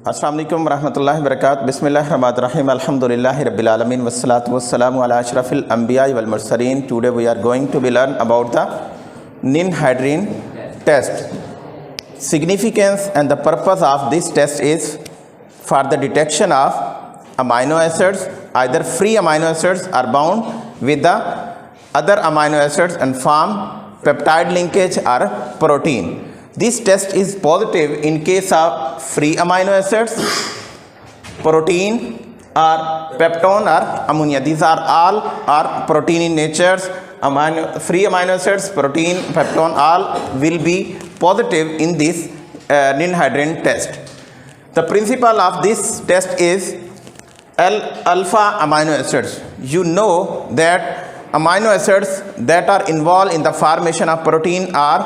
अस्सलाम वालेकुम रहमतुल्लाहि व बरकातुहू। बिस्मिल्लाहिर रहमानिर रहीम। अल्हम्दुलिल्लाहि रब्बिल आलमीन वस्सलातु वस्सलामु अला अशरफिल अंबिया'i वल मुरसलीन। Today we are going to be learn about the Nin-Hadrin test. Significance and the purpose of this test is for the detection of amino acids. Either free amino acids are bound with the other amino acids and form peptide linkage or protein. This test is positive in case of free amino acids, protein or peptone or ammonia. These are all are protein in nature. Free amino acids, protein, peptone, all will be positive in this Nin-Hadrin test. The principle of this test is alpha amino acids. You know that amino acids that are involved in the formation of protein are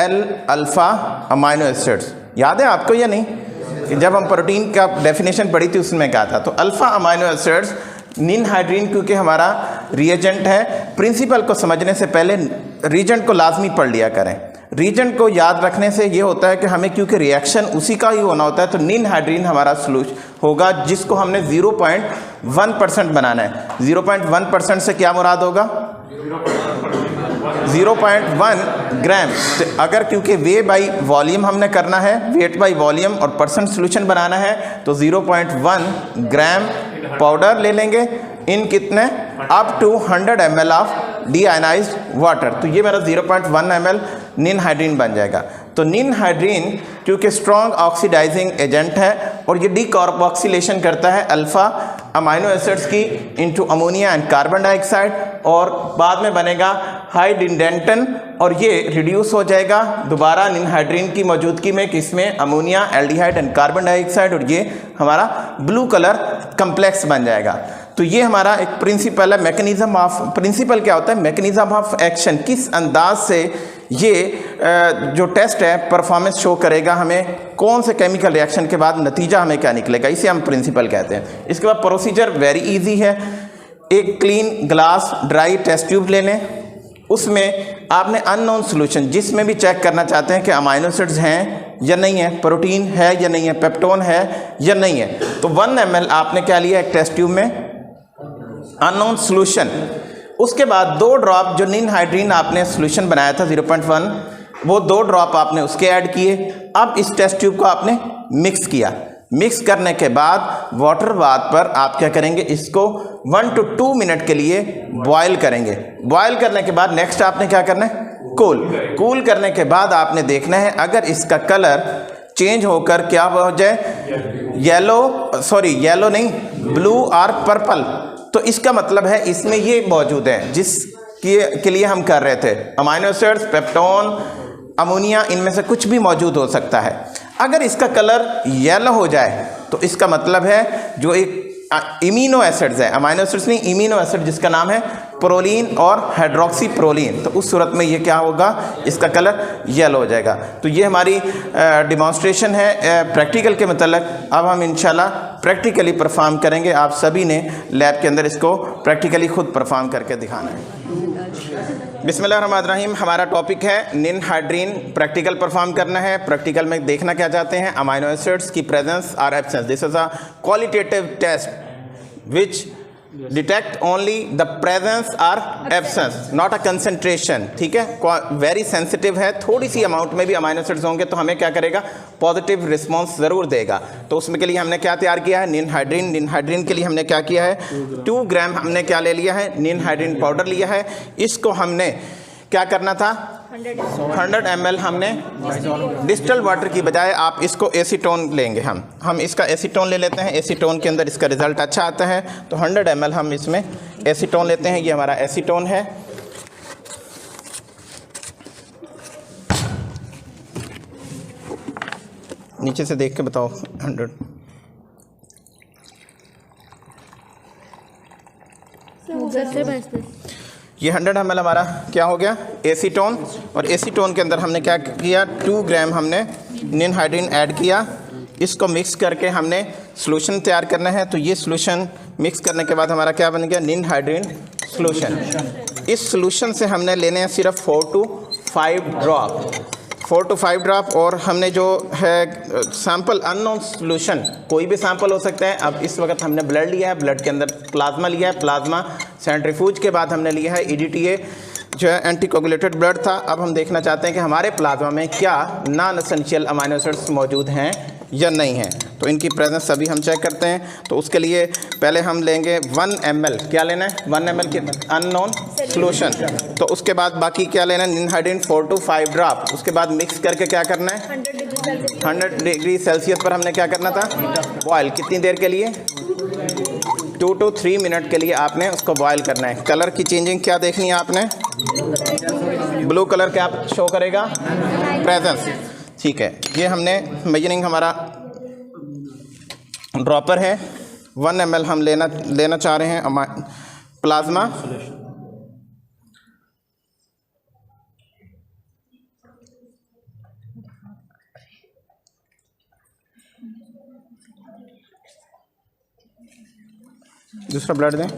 L-alpha amino acids. याद है आपको या नहीं कि जब हम protein का definition पढ़ी थी उसमें क्या था? तो अल्फा अमाइनो एसिड्स Nin-Hadrin क्योंकि हमारा रिएजेंट है, प्रिंसिपल को समझने से पहले रीजेंट को लाजमी पढ़ लिया करें। रीजेंट को याद रखने से ये होता है कि हमें क्योंकि रिएक्शन उसी का ही होना होता है, तो Nin-Hadrin हमारा सोल्यूशन होगा जिसको हमने 0.1% बनाना है। 0.1% से क्या मुराद होगा? 0.1 ग्राम। तो अगर क्योंकि वे बाई वॉल्यूम हमने करना है, वेट बाई वॉल्यूम और परसेंट सोल्यूशन बनाना है, तो 0.1 ग्राम पाउडर ले लेंगे इन कितने up to 100 ml of deionised water. तो ये मेरा 0.1 ml Nin-Hadrin बन जाएगा। तो Nin-Hadrin क्योंकि स्ट्रॉन्ग ऑक्सीडाइजिंग एजेंट है और ये डीकार्बोक्सिलेशन करता है अल्फा अमाइनो एसिड्स की into ammonia and carbon dioxide, और बाद में बनेगा हाइड्रिडेंटन और ये रिड्यूस हो जाएगा दोबारा Nin-Hadrin की मौजूदगी में, किसमें? Ammonia, aldehyde and carbon dioxide, और ये हमारा ब्लू कलर कम्प्लेक्स बन जाएगा। तो ये हमारा एक प्रिंसिपल है। मैकेनिज्म ऑफ प्रिंसिपल क्या होता है? मैकेनिज्म ऑफ एक्शन, किस अंदाज से ये जो टेस्ट है परफॉर्मेंस शो करेगा, हमें कौन से केमिकल रिएक्शन के बाद नतीजा हमें क्या निकलेगा, इसे हम प्रिंसिपल कहते हैं। इसके बाद प्रोसीजर वेरी इजी है। एक clean glass dry test tube ले लें, उसमें आपने अननोन सोल्यूशन जिसमें भी चेक करना चाहते हैं कि अमाइनो एसिड्स हैं या नहीं है, प्रोटीन है या नहीं है, पेप्टोन है या नहीं है, तो 1 ml आपने क्या लिया एक टेस्ट ट्यूब में अननोन सोल्यूशन। उसके बाद 2 ड्रॉप जो Nin-Hadrin आपने सोल्यूशन बनाया था 0.1, वो 2 ड्रॉप आपने उसके ऐड किए। अब इस टेस्ट ट्यूब को आपने मिक्स किया। मिक्स करने के बाद वाटर बाथ पर आप क्या करेंगे, इसको 1 to 2 मिनट के लिए बॉयल करेंगे। बॉयल करने के बाद नेक्स्ट आपने क्या करना है? कूल करने के बाद आपने देखना है अगर इसका कलर चेंज होकर क्या हो जाए, येलो नहीं, ब्लू और पर्पल, तो इसका मतलब है इसमें ये मौजूद है जिसके लिए हम कर रहे थे। अमाइनो एसिड्स, पेप्टोन, अमोनिया, इनमें से कुछ भी मौजूद हो सकता है। अगर इसका कलर येलो हो जाए तो इसका मतलब है जो एक इमिनो एसिड्स है, अमाइनो एसिड्स नहीं, इमिनो एसिड जिसका नाम है प्रोलीन और हाइड्रोक्सी प्रोलीन, तो उस सूरत में ये क्या होगा, इसका कलर येलो हो जाएगा। तो ये हमारी डिमॉन्स्ट्रेशन है प्रैक्टिकल के मतलब। अब हम इंशाल्लाह प्रैक्टिकली परफॉर्म करेंगे। आप सभी ने लैब के अंदर इसको प्रैक्टिकली खुद परफॉर्म करके दिखाना है। बिस्मिल्लाहिर्रहमानिर्रहीम। हमारा टॉपिक है Nin-Hadrin प्रैक्टिकल परफॉर्म करना है। प्रैक्टिकल में देखना क्या चाहते हैं, अमाइनो एसिड्स की प्रेजेंस और absence. This is a qualitative test which detect only the presence और एब्सेंस, नॉट अ कंसंट्रेशन। ठीक है, वेरी सेंसिटिव है। थोड़ी सी अमाउंट में भी अमाइनो एसिड्स होंगे तो हमें क्या करेगा, पॉजिटिव रिस्पॉन्स ज़रूर देगा। तो उसमें के लिए हमने क्या तैयार किया है, Nin-Hadrin के लिए हमने क्या किया है, 2 ग्राम हमने क्या ले लिया है, Nin-Hadrin पाउडर लिया है। इसको हमने क्या करना था, 100 ml हमने डिस्टिल वाटर की बजाय आप इसको एसीटोन लेंगे। हम इसका एसीटोन ले लेते हैं। एसीटोन के अंदर इसका रिज़ल्ट अच्छा आता है, तो 100 ml हम इसमें एसीटोन लेते हैं। ये हमारा एसीटोन है। नीचे से देख के बताओ 100। ये 100 ml हमारा क्या हो गया, एसीटोन। और एसीटोन के अंदर हमने क्या किया, 2 ग्राम हमने Nin-Hadrin ऐड किया। इसको मिक्स करके हमने सॉल्यूशन तैयार करना है। तो ये सॉल्यूशन मिक्स करने के बाद हमारा क्या बन गया, Nin-Hadrin सॉल्यूशन। इस सॉल्यूशन से हमने लेने हैं सिर्फ 4 to 5 ड्रॉप। 4 to 5 ड्रॉप, और हमने जो है सैंपल अननोन सोल्यूशन, कोई भी सैंपल हो सकता है। अब इस वक्त हमने ब्लड लिया है, ब्लड के अंदर प्लाज्मा लिया है, प्लाज्मा सेंट्रीफ्यूज के बाद हमने लिया है EDTA जो है एंटीकोगुलेटेड ब्लड था। अब हम देखना चाहते हैं कि हमारे प्लाज्मा में क्या नॉन एसेंशियल अमीनो एसिड्स मौजूद हैं या नहीं हैं, तो इनकी प्रेजेंस अभी हम चेक करते हैं। तो उसके लिए पहले हम लेंगे 1 ml, क्या लेना है 1 ml के अननोन सोल्यूशन, तो उसके बाद बाकी क्या लेना है निनहाइड्रीन 4 to 5 ड्रॉप, उसके बाद मिक्स करके क्या करना है 100 डिग्री सेल्सियस पर हमने क्या करना था बॉयल, कितनी देर के लिए 2 to 3 मिनट के लिए आपने उसको बॉयल करना है। कलर की चेंजिंग क्या देखनी है आपने, ब्लू कलर क्या शो करेगा प्रेजेंस, ठीक है। ये हमने मेजरिंग हमारा ड्रॉपर है, 1 ml हम लेना चाह रहे हैं प्लाज्मा, दूसरा ब्लड दें,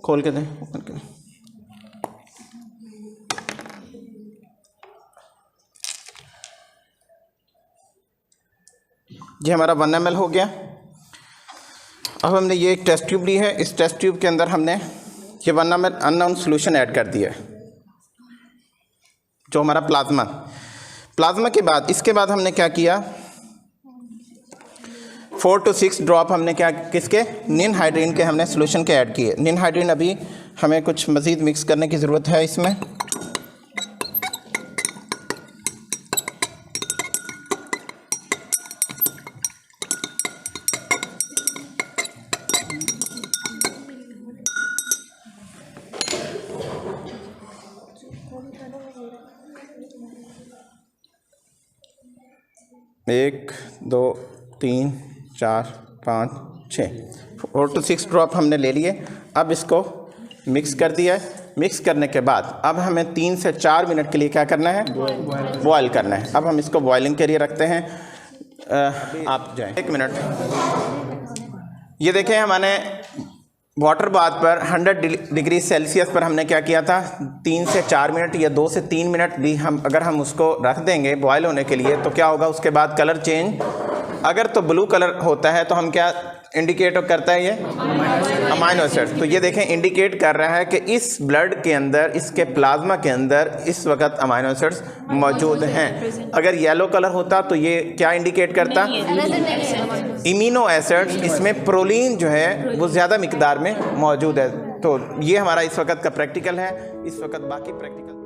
खोल के दें, ओपन के दें। ये हमारा 1 ml हो गया। अब हमने ये एक टेस्ट ट्यूब ली है, इस टेस्ट ट्यूब के अंदर हमने ये 1 ml अननोन सोल्यूशन ऐड कर दिया है, जो हमारा प्लाज्मा के बाद इसके बाद हमने क्या किया 4 to 6 ड्रॉप हमने क्या किसके निनहाइड्रीन के हमने सोल्यूशन के ऐड किए। निनहाइड्रीन अभी हमें कुछ मज़ीद मिक्स करने की ज़रूरत है इसमें। एक, दो, 3, 4, 5, 6 4 to 6 ड्रॉप हमने ले लिए। अब इसको मिक्स कर दिया है। मिक्स करने के बाद अब हमें 3 से 4 मिनट के लिए क्या करना है बॉयल करना है। अब हम इसको बॉयलिंग के लिए रखते हैं। आप जाएं 1 मिनट। ये देखें हमने वाटर बाथ पर 100 डिग्री सेल्सियस पर हमने क्या किया था 3 से 4 मिनट या 2 से 3 मिनट भी हम अगर हम उसको रख देंगे बॉयल होने के लिए तो क्या होगा उसके बाद कलर चेंज, अगर तो ब्लू कलर होता है तो हम क्या इंडिकेट करता है ये अमाइनो एसिड। तो ये देखें इंडिकेट कर रहा है कि इस ब्लड के अंदर इसके प्लाज्मा के अंदर इस वक्त अमाइनो एसिड्स मौजूद हैं। अगर येलो कलर होता तो ये क्या इंडिकेट करता इमिनो एसिड्स, इसमें प्रोलीन जो है वो ज़्यादा मिकदार में मौजूद है। तो ये हमारा इस वक्त का प्रैक्टिकल है। इस वक्त बाकी प्रैक्टिकल